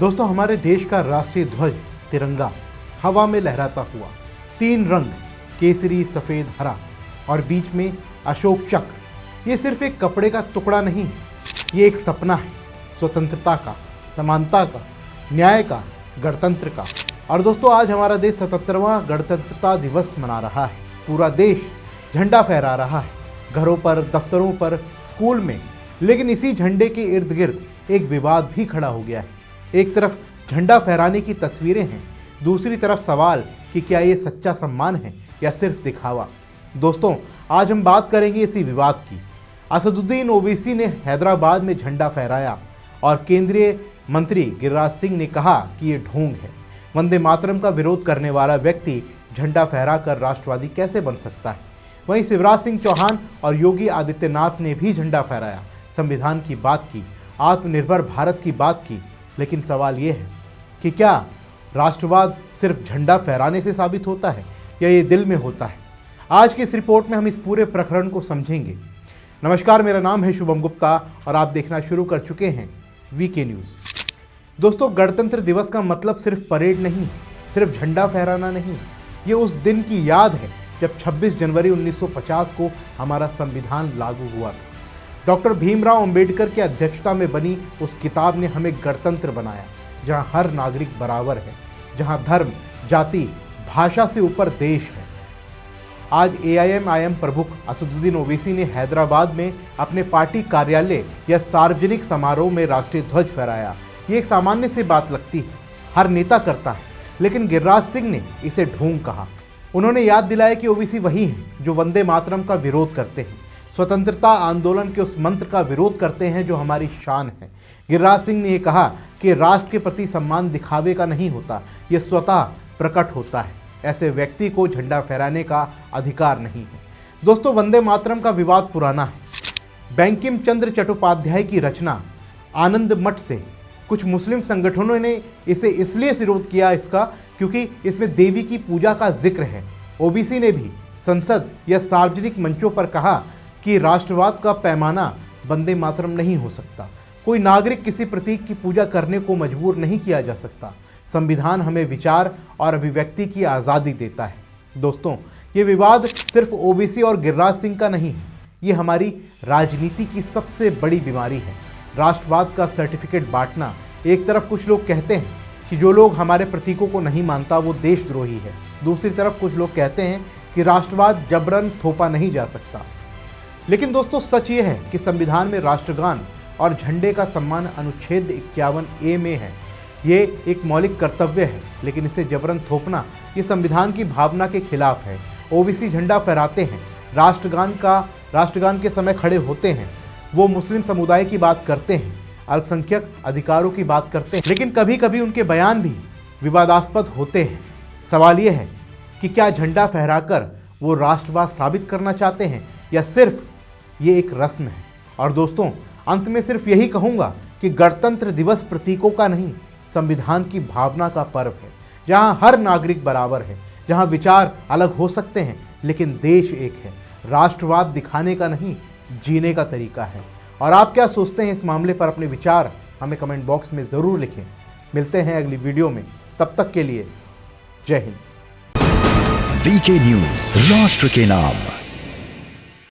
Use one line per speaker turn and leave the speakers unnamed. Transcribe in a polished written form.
दोस्तों, हमारे देश का राष्ट्रीय ध्वज तिरंगा हवा में लहराता हुआ, 3 रंग केसरी, सफ़ेद, हरा और बीच में अशोक चक्र, ये सिर्फ एक कपड़े का टुकड़ा नहीं है, ये एक सपना है स्वतंत्रता का, समानता का, न्याय का, गणतंत्र का। और दोस्तों, आज हमारा देश 77वां गणतंत्रता दिवस मना रहा है। पूरा देश झंडा फहरा रहा है, घरों पर, दफ्तरों पर, स्कूल में। लेकिन इसी झंडे के इर्द गिर्द एक विवाद भी खड़ा हो गया है। एक तरफ झंडा फहराने की तस्वीरें हैं, दूसरी तरफ सवाल कि क्या ये सच्चा सम्मान है या सिर्फ दिखावा। दोस्तों, आज हम बात करेंगे इसी विवाद की। असदुद्दीन ओवैसी ने हैदराबाद में झंडा फहराया और केंद्रीय मंत्री गिरिराज सिंह ने कहा कि ये ढोंग है। वंदे मातरम का विरोध करने वाला व्यक्ति झंडा फहराकर राष्ट्रवादी कैसे बन सकता है? वहीं शिवराज सिंह चौहान और योगी आदित्यनाथ ने भी झंडा फहराया, संविधान की बात की, आत्मनिर्भर भारत की बात की। लेकिन सवाल ये है कि क्या राष्ट्रवाद सिर्फ झंडा फहराने से साबित होता है या ये दिल में होता है? आज की इस रिपोर्ट में हम इस पूरे प्रकरण को समझेंगे। नमस्कार, मेरा नाम है शुभम गुप्ता और आप देखना शुरू कर चुके हैं वीके न्यूज़। दोस्तों, गणतंत्र दिवस का मतलब सिर्फ परेड नहीं, सिर्फ झंडा फहराना नहीं, ये उस दिन की याद है जब 26 जनवरी 1950 को हमारा संविधान लागू हुआ था। डॉक्टर भीमराव अंबेडकर की अध्यक्षता में बनी उस किताब ने हमें गणतंत्र बनाया, जहां हर नागरिक बराबर है, जहां धर्म, जाति, भाषा से ऊपर देश है। आज एआईएमआईएम प्रमुख असदुद्दीन ओवैसी ने हैदराबाद में अपने पार्टी कार्यालय या सार्वजनिक समारोह में राष्ट्रीय ध्वज फहराया। ये एक सामान्य सी बात लगती है, हर नेता करता है, लेकिन गिरिराज सिंह ने इसे ढोंग कहा। उन्होंने याद दिलाया कि ओवैसी वही हैं जो वंदे मातरम का विरोध करते हैं, स्वतंत्रता आंदोलन के उस मंत्र का विरोध करते हैं जो हमारी शान है। गिरिराज सिंह ने यह कहा कि राष्ट्र के प्रति सम्मान दिखावे का नहीं होता, ये स्वतः प्रकट होता है। ऐसे व्यक्ति को झंडा फहराने का अधिकार नहीं है। दोस्तों, वंदे मातरम का विवाद पुराना है। बंकिम चंद्र चट्टोपाध्याय की रचना आनंद मठ से कुछ मुस्लिम संगठनों ने इसे इसलिए विरोध किया इसका क्योंकि इसमें देवी की पूजा का जिक्र है। ओबीसी ने भी संसद या सार्वजनिक मंचों पर कहा कि राष्ट्रवाद का पैमाना वंदे मातरम नहीं हो सकता। कोई नागरिक किसी प्रतीक की पूजा करने को मजबूर नहीं किया जा सकता। संविधान हमें विचार और अभिव्यक्ति की आज़ादी देता है। दोस्तों, ये विवाद सिर्फ ओबीसी और गिरिराज सिंह का नहीं है, ये हमारी राजनीति की सबसे बड़ी बीमारी है। राष्ट्रवाद का सर्टिफिकेट बांटना। एक तरफ कुछ लोग कहते हैं कि जो लोग हमारे प्रतीकों को नहीं मानता वो देशद्रोही है। दूसरी तरफ कुछ लोग कहते हैं कि राष्ट्रवाद जबरन थोपा नहीं जा सकता। लेकिन दोस्तों, सच ये है कि संविधान में राष्ट्रगान और झंडे का सम्मान अनुच्छेद 51A में है। ये एक मौलिक कर्तव्य है, लेकिन इसे जबरन थोपना ये संविधान की भावना के खिलाफ है। ओबीसी झंडा फहराते हैं, राष्ट्रगान के समय खड़े होते हैं, वो मुस्लिम समुदाय की बात करते हैं, अल्पसंख्यक अधिकारों की बात करते हैं, लेकिन कभी कभी उनके बयान भी विवादास्पद होते हैं। सवाल ये है कि क्या झंडा फहराकर वो राष्ट्रवाद साबित करना चाहते हैं या सिर्फ ये एक रस्म है? और दोस्तों, अंत में सिर्फ यही कहूँगा कि गणतंत्र दिवस प्रतीकों का नहीं, संविधान की भावना का पर्व है, जहाँ हर नागरिक बराबर है, जहाँ विचार अलग हो सकते हैं लेकिन देश एक है। राष्ट्रवाद दिखाने का नहीं, जीने का तरीका है। और आप क्या सोचते हैं इस मामले पर? अपने विचार हमें कमेंट बॉक्स में ज़रूर लिखें। मिलते हैं अगली वीडियो में, तब तक के लिए जय हिंद।
वीके न्यूज़, राष्ट्र के नाम।